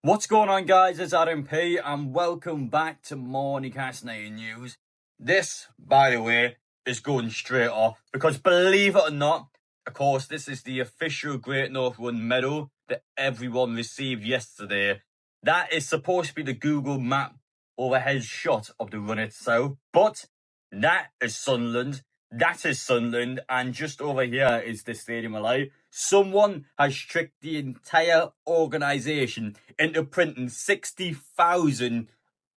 What's going on, guys? It's Adam P and welcome back to more Newcastle United news. This, by the way, is going straight off because, believe it or not, of course, this is the official Great North Run medal that everyone received yesterday. That is supposed to be the Google Map overhead shot of the run itself, but that is Sunderland. That is Sunderland, and just over here is the Stadium of Light. Someone has tricked the entire organisation into printing 60,000,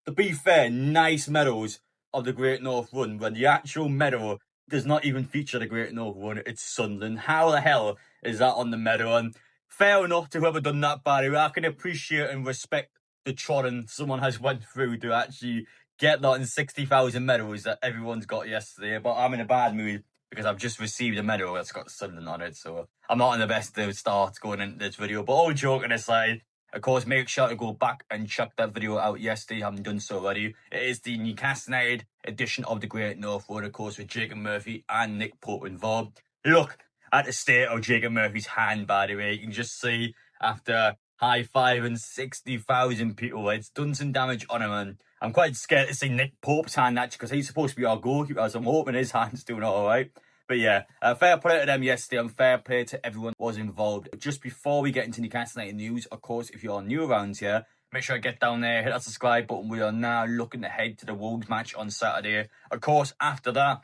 to be fair, nice medals of the Great North Run, when the actual medal does not even feature the Great North Run. It's Sunderland. How the hell is that on the medal? And fair enough to whoever done that, by the way. I can appreciate and respect the trodden someone has went through to actually get that in 60,000 medals that everyone's got yesterday. But I'm in a bad mood because I've just received a medal that's got Sunderland on it. So I'm not in the best of start going into this video. But all joking aside, of course, make sure to go back and check that video out yesterday. I haven't done so already. It is the Newcastle United edition of the Great North Run, of course, with Jacob Murphy and Nick Pope involved. Look at the state of Jacob Murphy's hand, by the way. You can just see after high-fiving 60,000 people, it's done some damage on him. And I'm quite scared to see Nick Pope's hand, actually, because he's supposed to be our goalkeeper, so I'm hoping his hand's doing all right. But yeah, fair play to them yesterday and fair play to everyone who was involved. Just before we get into Newcastle United news, of course, if you're new around here, make sure to get down there, hit that subscribe button. We are now looking ahead to the Wolves match on Saturday. Of course, after that,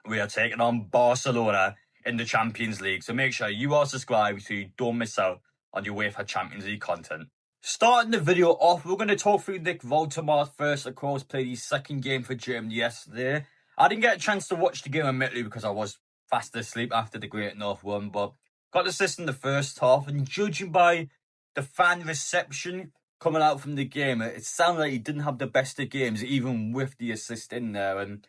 we are taking on Barcelona in the Champions League. So make sure you are subscribed so you don't miss out on your UEFA Champions League content. Starting the video off, we're going to talk through Nick Woltemade first. Of course, played his second game for Germany yesterday. I didn't get a chance to watch the game, admittedly, because I was fast asleep after the Great North Run, but got assist in the first half, and judging by the fan reception coming out from the game, it sounded like he didn't have the best of games, even with the assist in there. And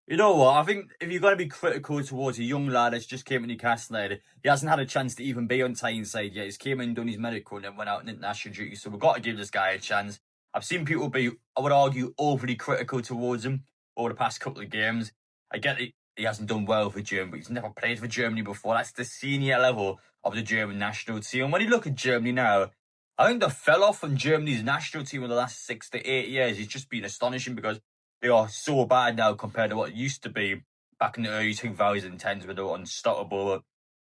you know what? I think if you're going to be critical towards a young lad that's just came to Newcastle United, he hasn't had a chance to even be on Tyneside yet. He's came in, done his medical, and then went out on international duty. So we've got to give this guy a chance. I've seen people be, I would argue, overly critical towards him over the past couple of games. I get it, he hasn't done well for Germany, but he's never played for Germany before. That's the senior level of the German national team. And when you look at Germany now, I think the fell-off from Germany's national team in the last 6 to 8 years has just been astonishing, because they are so bad now compared to what it used to be back in the early 2010s when they were unstoppable.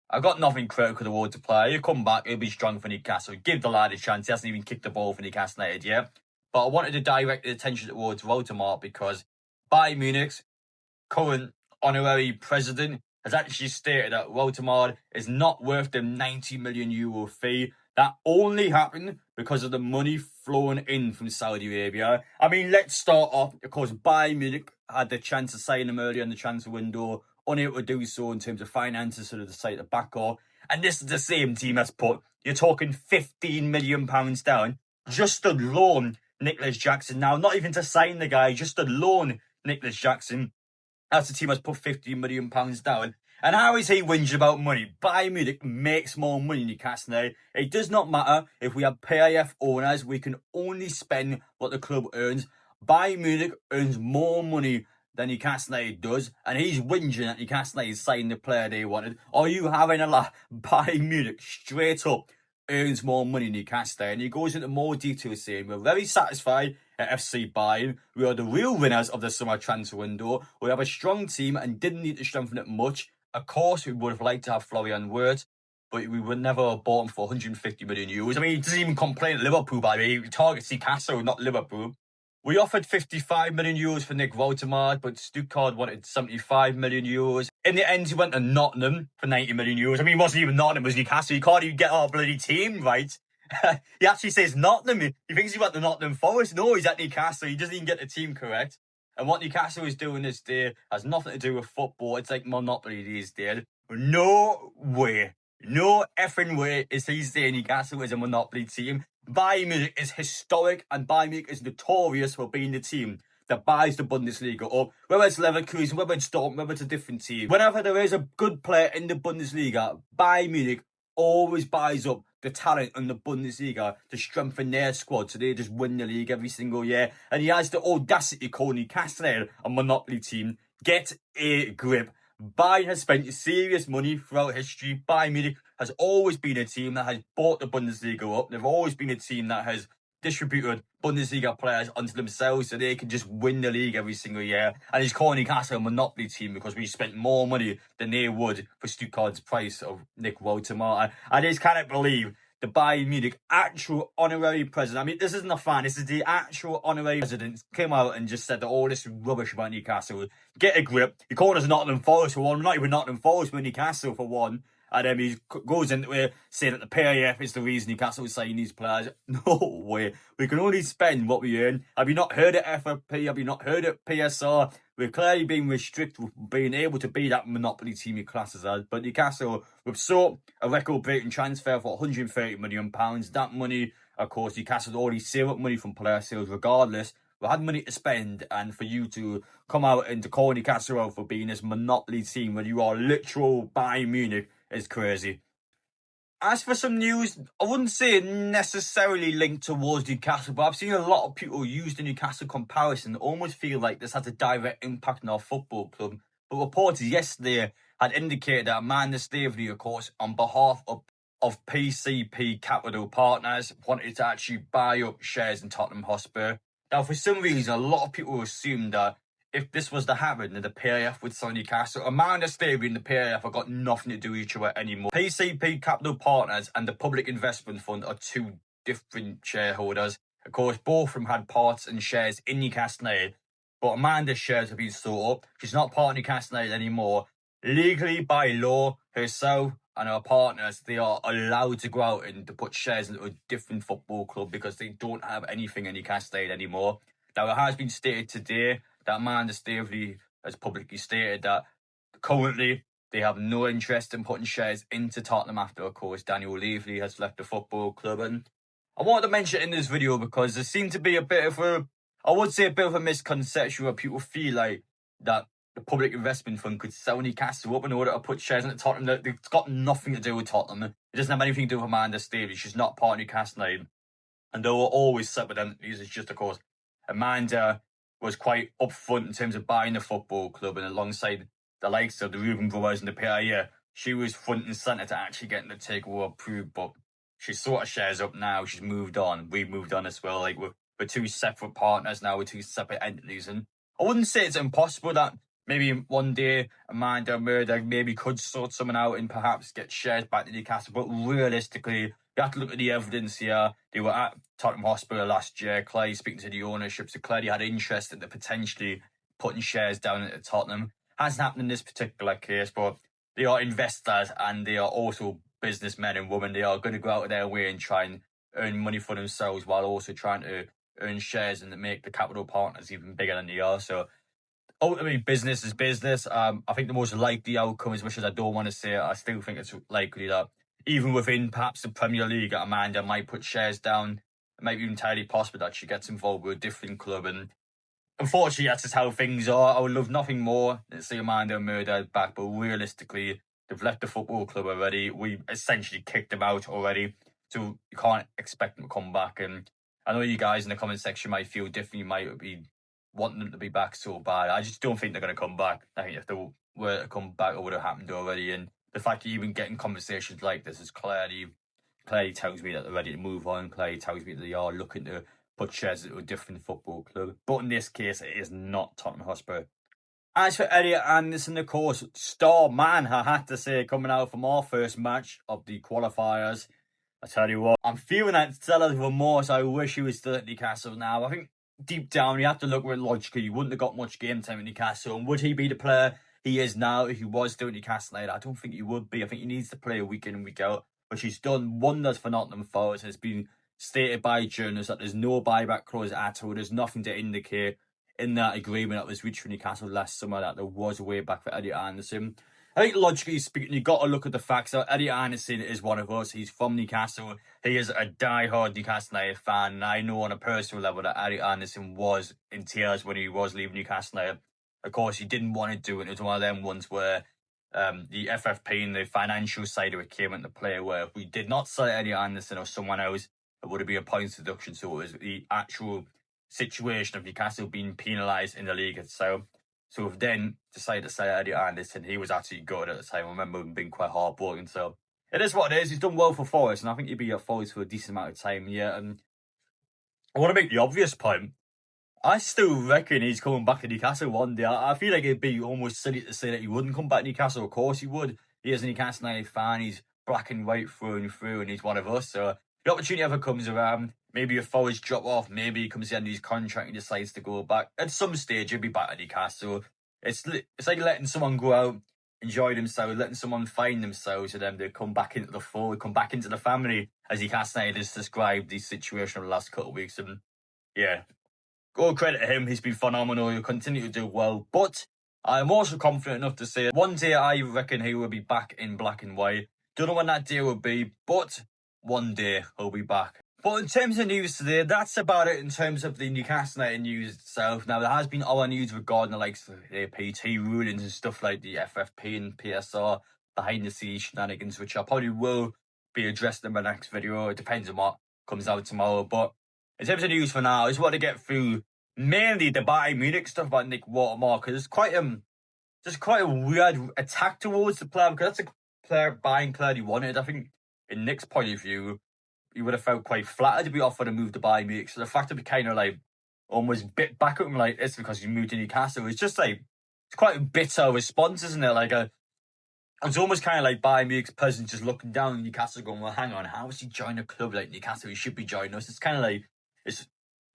I've got nothing critical towards the player. He'll come back, he'll be strong for Newcastle. Give the lad a chance. He hasn't even kicked the ball for Newcastle United yet. But I wanted to direct the attention towards Woltemade because Bayern Munich's current honorary president has actually stated that Woltemade is not worth the 90 million euro fee. That only happened because of the money flowing in from Saudi Arabia. I mean, let's start off. Of course, Bayern Munich had the chance to sign him earlier in the transfer window, unable to do so in terms of finances, so they decided to back off. And this is the same team that's put, you're talking £15 million down just to loan Nicholas Jackson. Now, not even to sign the guy, just to loan Nicholas Jackson. That's the team that's put £15 million down. And how is he whinging about money? Bayern Munich makes more money than Newcastle United. It does not matter if we have PIF owners. We can only spend what the club earns. Bayern Munich earns more money than Newcastle United does. And he's whinging that Newcastle United signed the player they wanted. Are you having a laugh? Bayern Munich straight up earns more money than Newcastle United. And he goes into more detail saying, we're very satisfied at FC Bayern. We are the real winners of the summer transfer window. We have a strong team and didn't need to strengthen it much. Of course, we would have liked to have Florian Wirtz, but we would never have bought him for 150 million euros. I mean, he doesn't even complain at Liverpool, by the way. He targets Newcastle, not Liverpool. We offered 55 million euros for Nick Woltemade, but Stuttgart wanted 75 million euros. In the end, he went to Nottingham for 90 million euros. I mean, it wasn't even Nottingham, it was Newcastle. You can't even get our bloody team right. He actually says Nottingham. He thinks he went to Nottingham Forest. No, he's at Newcastle. He doesn't even get the team correct. And what Newcastle is doing this day has nothing to do with football. It's like Monopoly these days. No way. No effing way is he saying Newcastle is a Monopoly team. Bayern Munich is historic, and Bayern Munich is notorious for being the team that buys the Bundesliga up. Whether it's Leverkusen, whether it's Dortmund, whether it's a different team. Whenever there is a good player in the Bundesliga, Bayern Munich always buys up the talent in the Bundesliga to strengthen their squad, so they just win the league every single year. And he has the audacity to call Newcastle United a Monopoly team. Get a grip. Bayern has spent serious money throughout history. Bayern Munich has always been a team that has bought the Bundesliga up. They've always been a team that has distributed Bundesliga players onto themselves so they can just win the league every single year. And he's calling Newcastle a monopoly team because we spent more money than they would for Stuttgart's price of Nick Woltemade. I just cannot believe the Bayern Munich actual honorary president. I mean, this isn't a fan. This is the actual honorary president came out and just said that all this rubbish about Newcastle. Get a grip. He called us Nottingham Forest for one. We're not even Nottingham Forest, we're Newcastle for one. And then he goes into it saying that the PAF is the reason Newcastle is signing these players. No way. We can only spend what we earn. Have you not heard of FFP? Have you not heard of PSR? We're clearly being restricted from being able to be that monopoly team he classes as. But Newcastle, we've sought a record-breaking transfer for £130 million. That money, of course, Newcastle already saved up money from player sales regardless. We had money to spend, and for you to come out and to call Newcastle out for being this monopoly team when you are literal Bayern Munich is crazy. As for some news, I wouldn't say necessarily linked towards Newcastle, but I've seen a lot of people use the Newcastle comparison almost feel like this has a direct impact on our football club. But reporters yesterday had indicated that Amanda Staveley, of course, on behalf of PCP Capital Partners, wanted to actually buy up shares in Tottenham Hotspur. Now, for some reason, a lot of people assumed that if this was to happen, then the PAF would sign Newcastle. Amanda Staveley and the PAF have got nothing to do with each other anymore. PCP Capital Partners and the Public Investment Fund are two different shareholders. Of course, both of them had parts and shares in Newcastle United, but Amanda's shares have been sold up. She's not part of Newcastle United anymore. Legally, by law, herself and her partners, they are allowed to go out and to put shares into a different football club because they don't have anything in Newcastle United anymore. Now, it has been stated today that Amanda Staveley has publicly stated that currently they have no interest in putting shares into Tottenham after, of course, Daniel Levy has left the football club. And I wanted to mention it in this video because there seemed to be a bit of a misconception where people feel like that the Public Investment Fund could sell Newcastle up in order to put shares into Tottenham. It's got nothing to do with Tottenham. It doesn't have anything to do with Amanda Staveley. She's not part of Newcastle United. And they were always separate entities. It's just, of course, Amanda was quite upfront in terms of buying the football club, and alongside the likes of the Reuben brothers and the PIA, she was front and centre to actually getting the takeover approved. But she's sort of shares up now. She's moved on. We've moved on as well. Like we're two separate partners now. We're two separate entities, and I wouldn't say it's impossible that maybe one day Amanda Murdoch maybe could sort someone out and perhaps get shares back to Newcastle. But realistically, you have to look at the evidence here. They were at Tottenham Hotspur last year. Clearly speaking to the ownership, so clearly had interest in the potentially putting shares down at Tottenham. Hasn't happened in this particular case, but they are investors and they are also businessmen and women. They are going to go out of their way and try and earn money for themselves while also trying to earn shares and to make the capital partners even bigger than they are. So ultimately, business is business. I think the most likely outcome, as much as I don't want to say it, I still think it's likely that even within perhaps the Premier League, Amanda might put shares down. It might be entirely possible that she gets involved with a different club. And unfortunately, that's just how things are. I would love nothing more than to see Amanda Murdoch back, but realistically, they've left the football club already. We essentially kicked them out already, so you can't expect them to come back. And I know you guys in the comment section might feel different. You might be wanting them to be back so bad. I just don't think they're going to come back. I think if they were to come back, it would have happened already. And the fact that you're even getting conversations like this is clearly tells me that they're ready to move on. Clearly tells me that they are looking to put shares into a different football club. But in this case, it is not Tottenham Hotspur. As for Elliot Anderson, of course, star man, I had to say, coming out from our first match of the qualifiers. I tell you what, I'm feeling that seller's remorse. I wish he was still at Newcastle now. I think deep down, you have to look at it logically. You wouldn't have got much game time at Newcastle. And would he be the player he is now if he was still at Newcastle United? I don't think he would be. I think he needs to play week in and week out. But he's done wonders for Nottingham Forest. It's been stated by journalists that there's no buyback clause at all. There's nothing to indicate in that agreement that was reached for Newcastle last summer that there was a way back for Elliot Anderson. I think logically speaking, you've got to look at the facts. Elliot Anderson is one of us. He's from Newcastle. He is a die-hard Newcastle United fan. And I know on a personal level that Elliot Anderson was in tears when he was leaving Newcastle United. Of course, he didn't want to do it. It was one of them ones where the FFP and the financial side of it came into play, where if we did not sell Elliot Anderson or someone else, it would have been a points deduction. So it was the actual situation of Newcastle being penalised in the league itself. So we've then decided to sell Elliot Anderson. He was actually good at the time. I remember him being quite heartbroken. So it is what it is. He's done well for Forest, and I think he'll be at Forest for a decent amount of time. Yeah, and I want to make the obvious point. I still reckon he's coming back to Newcastle one day. I feel like it'd be almost silly to say that he wouldn't come back to Newcastle. Of course he would. He is a Newcastle United fan. He's black and white through and through, and he's one of us. So the opportunity ever comes around, maybe a forwards drop off, maybe he comes to the end of his contract and decides to go back. At some stage, he'll be back at Newcastle. It's like letting someone go out, enjoy themselves, letting someone find themselves, and then they come back into the fold, come back into the family, as Newcastle United has described the situation over the last couple of weeks. And yeah, all credit to him. He's been phenomenal. He'll continue to do well. But I'm also confident enough to say one day I reckon he will be back in black and white. Don't know when that day will be, but one day he'll be back. But in terms of news today, that's about it in terms of the Newcastle United news itself. Now, there has been other news regarding the likes of the PT rulings and stuff like the FFP and PSR behind the scenes shenanigans, which I probably will be addressed in my next video. It depends on what comes out tomorrow. But in terms of news for now, I just want to get through mainly the Bayern Munich stuff about Nick Woltemade, because it's quite a weird attack towards the player, because that's a Bayern player he wanted. I think in Nick's point of view, he would have felt quite flattered to be offered a move to Bayern Munich. So the fact that we kind of like almost bit back at him like it's because he moved to Newcastle, it's just like it's quite a bitter response, isn't it? Like it's almost kind of like Bayern Munich's president just looking down on Newcastle going, well, hang on, how is he joining a club like Newcastle? He should be joining us. It's kind of like, it's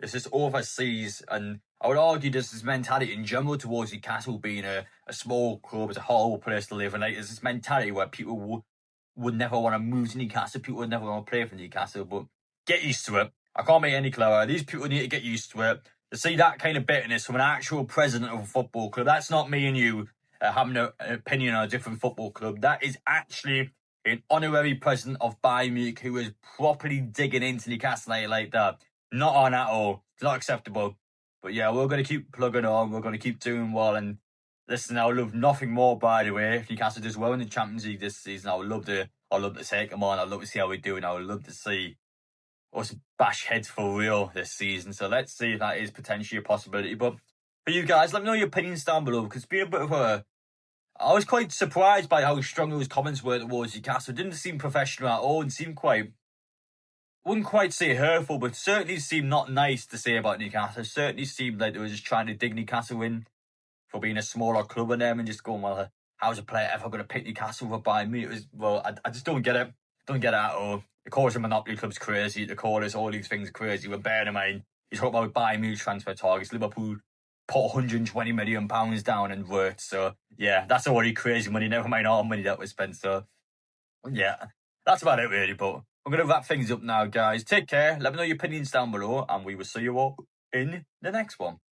just overseas. And I would argue there's this mentality in general towards Newcastle being a small club, it's a horrible place to live. And like, there's this mentality where people would never want to move to Newcastle. People would never want to play for Newcastle. But get used to it. I can't make any clearer. These people need to get used to it. To see that kind of bitterness from an actual president of a football club, that's not me and you having an opinion on a different football club. That is actually an honorary president of Bayern Munich who is properly digging into Newcastle like that. Not on at all. It's not acceptable. But yeah, we're going to keep plugging on. We're going to keep doing well. And listen, I would love nothing more, by the way, if Newcastle does well in the Champions League this season. I would love to take them on. I'd love to see how we do, and I would love to see us bash heads for real this season. So let's see if that is potentially a possibility. But for you guys, let me know your opinions down below, because it's been a bit of I was quite surprised by how strong those comments were towards Newcastle. It didn't seem professional at all and seemed wouldn't quite say hurtful, but certainly seemed not nice to say about Newcastle. It certainly seemed like they were just trying to dig Newcastle in for being a smaller club in them and just going, well, how's a player ever going to pick Newcastle for Bayern Munich? I just don't get it. Don't get it at all. Of course, a monopoly club's crazy. The call all these things are crazy. But bear in mind, you talk about Bayern Munich transfer targets. Liverpool put £120 million down and worked. So, yeah, that's already crazy money. Never mind our money that was spent. So, yeah, that's about it, really. But I'm going to wrap things up now, guys. Take care. Let me know your opinions down below, and we will see you all in the next one.